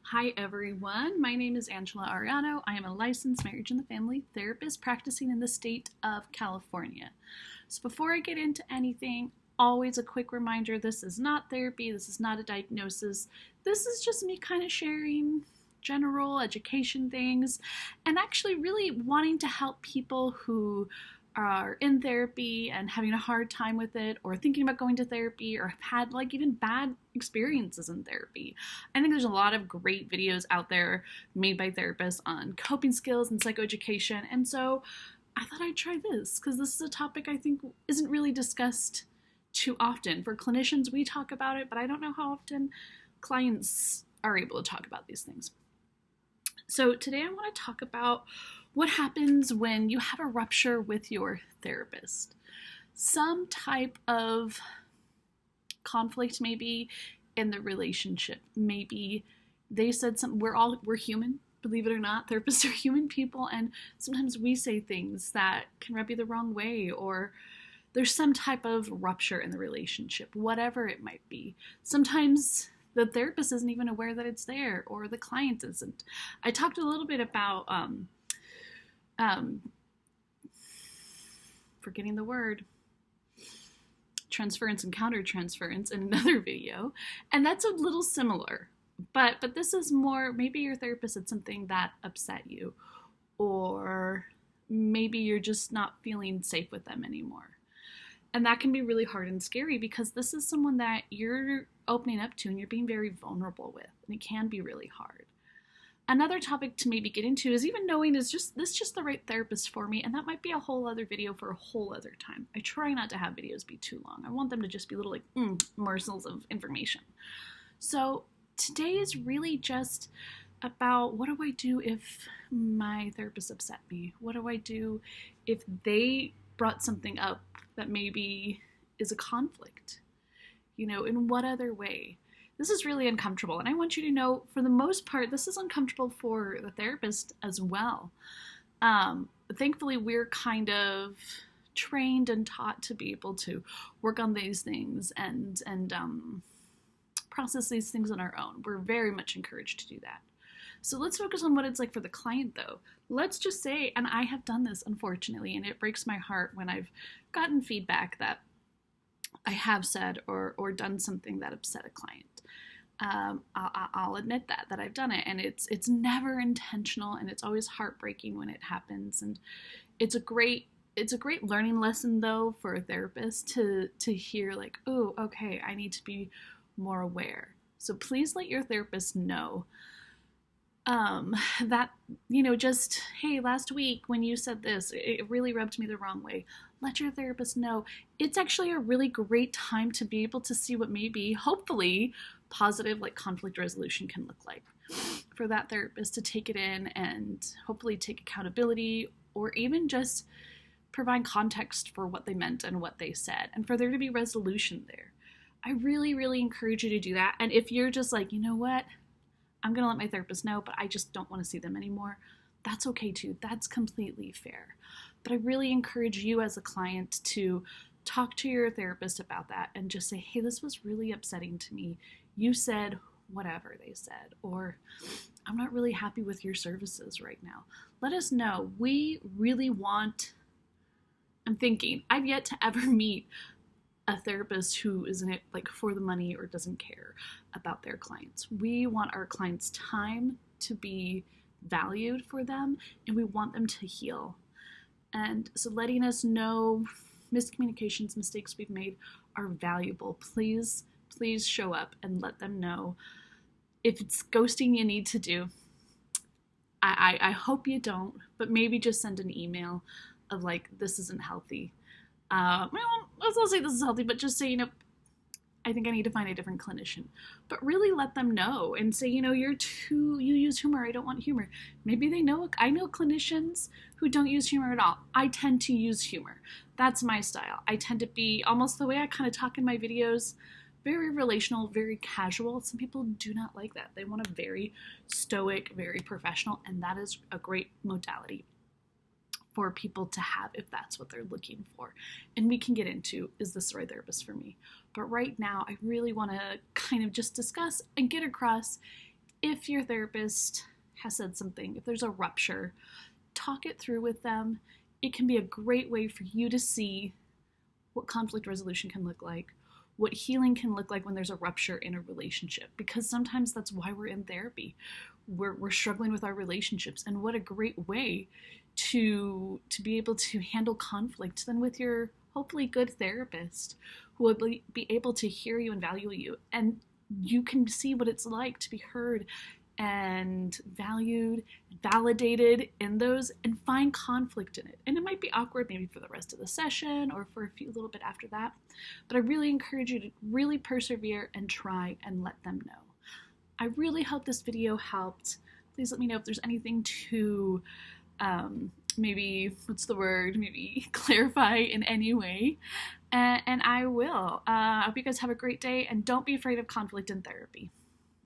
Hi everyone, my name is Angela Ariano. I am a licensed marriage and the family therapist practicing in the state of California. So before I get into anything, always a quick reminder, this is not therapy, this is not a diagnosis. This is just me kind of sharing general education things and actually really wanting to help people who are in therapy and having a hard time with it, or thinking about going to therapy, or have had like even bad experiences in therapy. I think there's a lot of great videos out there made by therapists on coping skills and psychoeducation, and so I thought I'd try this because this is a topic I think isn't really discussed too often. For clinicians, we talk about it, but I don't know how often clients are able to talk about these things. So today I want to talk about what happens when you have a rupture with your therapist. Some type of conflict maybe in the relationship. Maybe they said something. We're human, believe it or not. Therapists are human people, and sometimes we say things that can rub you the wrong way, or there's some type of rupture in the relationship, whatever it might be. Sometimes the therapist isn't even aware that it's there, or the client isn't. I talked a little bit about forgetting the word, transference and countertransference in another video, and that's a little similar. But this is more, maybe your therapist said something that upset you, or maybe you're just not feeling safe with them anymore. And that can be really hard and scary because this is someone that you're opening up to and you're being very vulnerable with, and it can be really hard. Another topic to maybe get into is even knowing, is this just the right therapist for me? And that might be a whole other video for a whole other time. I try not to have videos be too long. I want them to just be little morsels of information. So today is really just about, what do I do if my therapist upset me? What do I do if they brought something up that maybe is a conflict? In what other way? This is really uncomfortable, and I want you to know, for the most part, this is uncomfortable for the therapist as well. Thankfully, we're kind of trained and taught to be able to work on these things and process these things on our own. We're very much encouraged to do that. So let's focus on what it's like for the client, though. Let's just say, and I have done this, unfortunately, and it breaks my heart when I've gotten feedback that I have said or done something that upset a client. I'll admit that I've done it, and it's never intentional, and it's always heartbreaking when it happens. And it's a great learning lesson, though, for a therapist to hear, like, oh, okay, I need to be more aware. So please let your therapist know that, just, hey, last week when you said this, it really rubbed me the wrong way. Let your therapist know. It's actually a really great time to be able to see what maybe, hopefully, positive like conflict resolution can look like. For that therapist to take it in and hopefully take accountability, or even just provide context for what they meant and what they said, and for there to be resolution there. I really, really encourage you to do that. And if you're just like, you know what, I'm going to let my therapist know, but I just don't want to see them anymore, that's okay too. That's completely fair. But I really encourage you as a client to talk to your therapist about that and just say, hey, this was really upsetting to me. You said whatever they said, or I'm not really happy with your services right now. Let us know. We really want, I'm thinking, I've yet to ever meet a therapist who isn't it like for the money or doesn't care about their clients. We want our clients' time to be valued for them, and we want them to heal. And so letting us know miscommunications, mistakes we've made are valuable. Please show up and let them know. If it's ghosting you need to do, I hope you don't, but maybe just send an email of like, this isn't healthy. Well, let's not say this is healthy, but just say, I think I need to find a different clinician. But really let them know and say, you use humor, I don't want humor. Maybe they know, I know clinicians who don't use humor at all. I tend to use humor. That's my style. I tend to be almost the way I kind of talk in my videos, very relational, very casual. Some people do not like that. They want a very stoic, very professional, and that is a great modality for people to have if that's what they're looking for. And we can get into, is this the right therapist for me? But right now, I really want to kind of just discuss and get across, if your therapist has said something, if there's a rupture, talk it through with them. It can be a great way for you to see what conflict resolution can look like, what healing can look like when there's a rupture in a relationship, because sometimes that's why we're in therapy. We're struggling with our relationships, and what a great way to be able to handle conflict than with your hopefully good therapist who will be able to hear you and value you, and you can see what it's like to be heard and valued, validated in those, and find conflict in it. And it might be awkward maybe for the rest of the session or for a little bit after that, but I really encourage you to really persevere and try and let them know. I really hope this video helped. Please let me know if there's anything to maybe clarify in any way, and I will. I hope you guys have a great day, and don't be afraid of conflict in therapy.